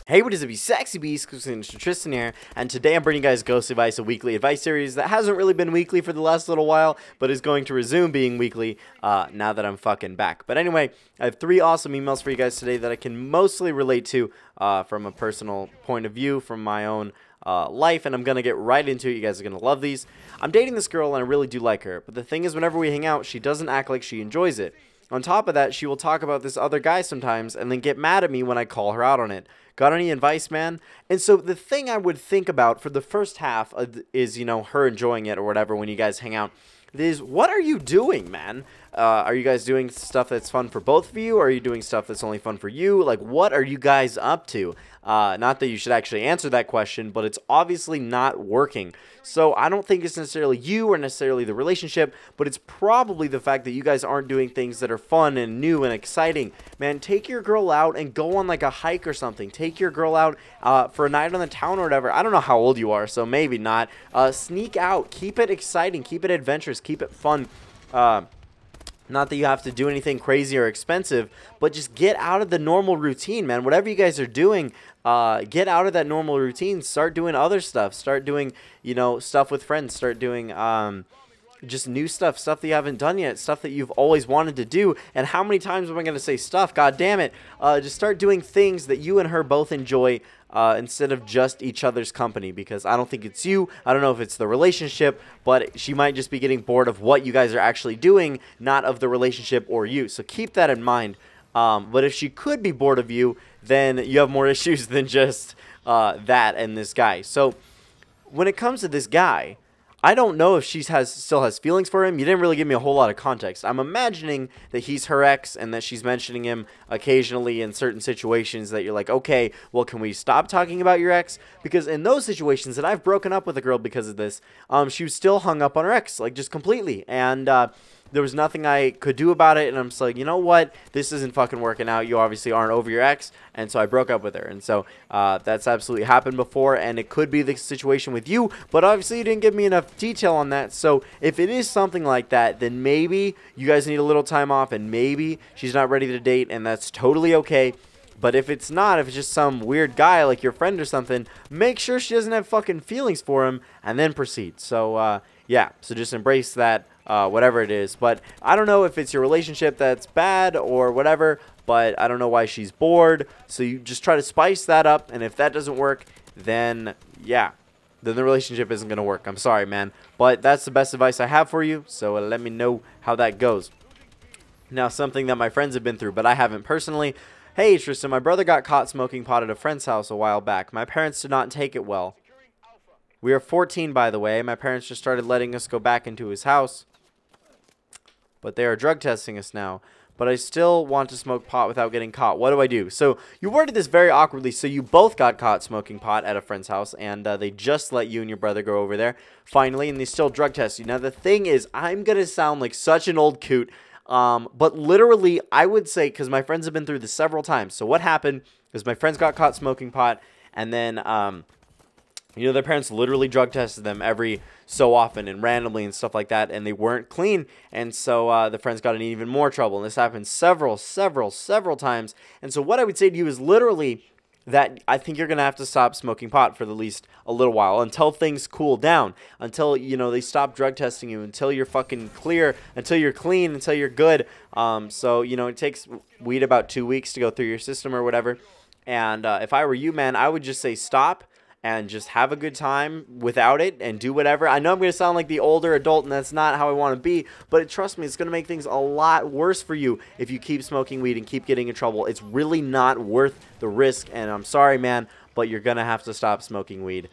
Hey, what is up, you sexy beast? Mr. Tristan here, and today I'm bringing you guys Ghost Advice, a weekly advice series that hasn't really been weekly for the last little while, but is going to resume being weekly now that I'm fucking back. But anyway, I have 3 awesome emails for you guys today that I can mostly relate to from a personal point of view, from my own life, and I'm going to get right into it. You guys are going to love these. I'm dating this girl, and I really do like her, but the thing is, whenever we hang out, she doesn't act like she enjoys it. On top of that, she will talk about this other guy sometimes and then get mad at me when I call her out on it. Got any advice, man? And so the thing I would think about for the first half is, you know, her enjoying it or whatever when you guys hang out, is what are you doing, man? Are you guys doing stuff that's fun for both of you? Or are you doing stuff that's only fun for you? Like, what are you guys up to? Not that you should actually answer that question, but it's obviously not working. So I don't think it's necessarily you or necessarily the relationship, but it's probably the fact that you guys aren't doing things that are fun and new and exciting. Man, take your girl out and go on like a hike or something. Take your girl out for a night on the town or whatever. I don't know how old you are, so maybe not. Sneak out. Keep it exciting. Keep it adventurous. Keep it fun. Not that you have to do anything crazy or expensive, but just get out of the normal routine, man. Whatever you guys are doing, get out of that normal routine. Start doing other stuff. Start doing, you know, stuff with friends. Start doing just new stuff that you haven't done yet, stuff that you've always wanted to do. And how many times am I going to say stuff? God damn it. Just start doing things that you and her both enjoy instead of just each other's company, because I don't think it's you. I don't know if it's the relationship, but she might just be getting bored of what you guys are actually doing, not of the relationship or you. So keep that in mind. But if she could be bored of you, then you have more issues than just that and this guy. So when it comes to this guy, I don't know if she still has feelings for him. You didn't really give me a whole lot of context. I'm imagining that he's her ex and that she's mentioning him occasionally in certain situations that you're like, okay, well, can we stop talking about your ex? Because in those situations that I've broken up with a girl because of this, she was still hung up on her ex, like just completely. And there was nothing I could do about it, and I'm just like, you know what? This isn't fucking working out. You obviously aren't over your ex, and so I broke up with her. And so that's absolutely happened before, and it could be the situation with you, but obviously you didn't give me enough detail on that. So if it is something like that, then maybe you guys need a little time off, and maybe she's not ready to date, and that's totally okay. But if it's not, if it's just some weird guy like your friend or something, make sure she doesn't have fucking feelings for him, and then proceed. So yeah, so just embrace that. Whatever it is. But I don't know if it's your relationship that's bad or whatever, but I don't know why she's bored. So you just try to spice that up, and if that doesn't work, then yeah, then the relationship isn't going to work. I'm sorry, man, but that's the best advice I have for you, so let me know how that goes. Now, something that my friends have been through, but I haven't personally. Hey, Tristan, my brother got caught smoking pot at a friend's house a while back. My parents did not take it well. We are 14, by the way. My parents just started letting us go back into his house, but they are drug testing us now. But I still want to smoke pot without getting caught. What do I do? So you worded this very awkwardly. So you both got caught smoking pot at a friend's house, and they just let you and your brother go over there finally, and they still drug test you. Now the thing is, I'm gonna sound like such an old coot, but literally I would say, because my friends have been through this several times. So what happened is my friends got caught smoking pot, and then you know, their parents literally drug tested them every so often and randomly and stuff like that, and they weren't clean, and so the friends got in even more trouble, and this happened several times. And so what I would say to you is literally that I think you're going to have to stop smoking pot for at least a little while, until things cool down, until, you know, they stop drug testing you, until you're fucking clear, until you're clean, until you're good. So, you know, it takes weed about 2 weeks to go through your system or whatever, and if I were you, man, I would just say stop and just have a good time without it and do whatever. I know I'm going to sound like the older adult, and that's not how I want to be, but trust me, it's going to make things a lot worse for you if you keep smoking weed and keep getting in trouble. It's really not worth the risk, and I'm sorry, man, but you're going to have to stop smoking weed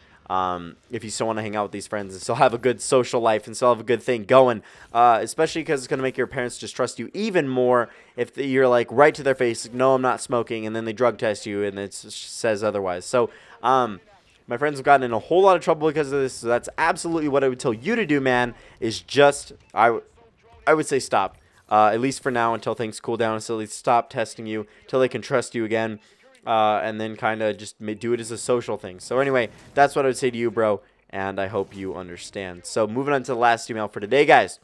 if you still want to hang out with these friends and still have a good social life and still have a good thing going, especially because it's going to make your parents distrust you even more if you're like right to their face, no, I'm not smoking, and then they drug test you and it says otherwise. So, my friends have gotten in a whole lot of trouble because of this, so that's absolutely what I would tell you to do, man, is just, I would say stop, at least for now, until things cool down, until they stop testing you, until they can trust you again, and then kind of just do it as a social thing. So anyway, that's what I would say to you, bro, and I hope you understand. So moving on to the last email for today, guys.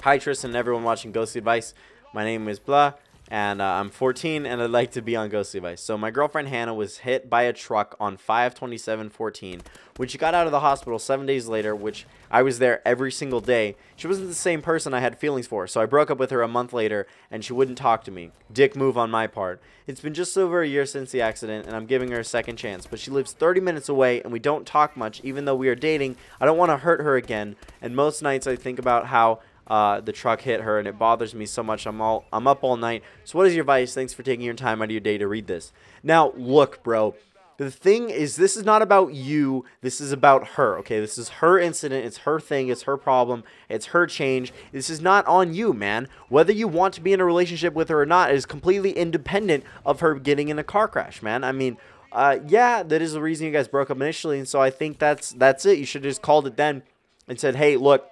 Hi, Tristan and everyone watching Ghost Advice. My name is blah, and I'm 14, and I'd like to be on Ghost Advice. So my girlfriend Hannah was hit by a truck on 5/27/14. When she got out of the hospital 7 days later, which I was there every single day, she wasn't the same person I had feelings for. So I broke up with her a month later, and she wouldn't talk to me. Dick move on my part. It's been just over a year since the accident, and I'm giving her a second chance. But she lives 30 minutes away, and we don't talk much, even though we are dating. I don't want to hurt her again, and most nights I think about how the truck hit her, and it bothers me so much. I'm up all night. So what is your advice? Thanks for taking your time out of your day to read this. Now, look, bro. The thing is, this is not about you. This is about her, okay? This is her incident. It's her thing. It's her problem. It's her change. This is not on you, man. Whether you want to be in a relationship with her or not is completely independent of her getting in a car crash, man. I mean, yeah, that is the reason you guys broke up initially, and so I think that's it. You should have just called it then and said, hey, look,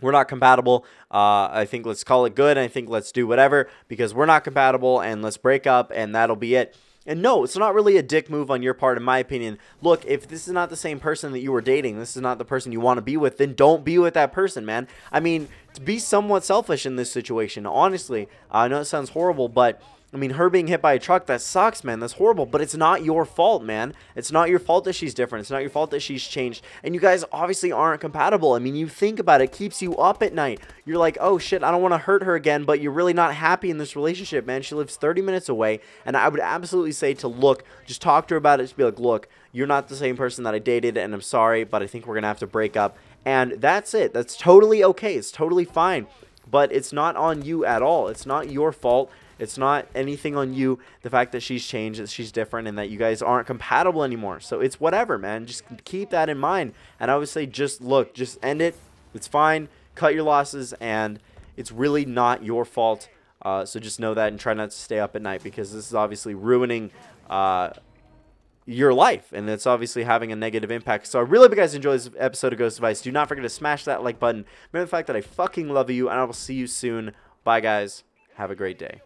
we're not compatible. I think let's call it good. I think let's do whatever because we're not compatible, and let's break up, and that'll be it. And no, it's not really a dick move on your part, in my opinion. Look, if this is not the same person that you were dating, this is not the person you want to be with, then don't be with that person, man. I mean, to be somewhat selfish in this situation, honestly. I know it sounds horrible, but I mean, her being hit by a truck, that sucks, man. That's horrible, but it's not your fault, man. It's not your fault that she's different. It's not your fault that she's changed. And you guys obviously aren't compatible. I mean, you think about it, it keeps you up at night. You're like, oh, shit, I don't want to hurt her again, but you're really not happy in this relationship, man. She lives 30 minutes away, and I would absolutely say to look, just talk to her about it. Just be like, look, you're not the same person that I dated, and I'm sorry, but I think we're going to have to break up. And that's it. That's totally okay. It's totally fine. But it's not on you at all. It's not your fault. It's not anything on you, the fact that she's changed, that she's different, and that you guys aren't compatible anymore. So it's whatever, man. Just keep that in mind. And I would say just look, just end it. It's fine. Cut your losses, and it's really not your fault. So just know that and try not to stay up at night because this is obviously ruining your life, and it's obviously having a negative impact. So I really hope you guys enjoy this episode of Ghost Advice. Do not forget to smash that like button. Remember the fact that I fucking love you, and I will see you soon. Bye, guys. Have a great day.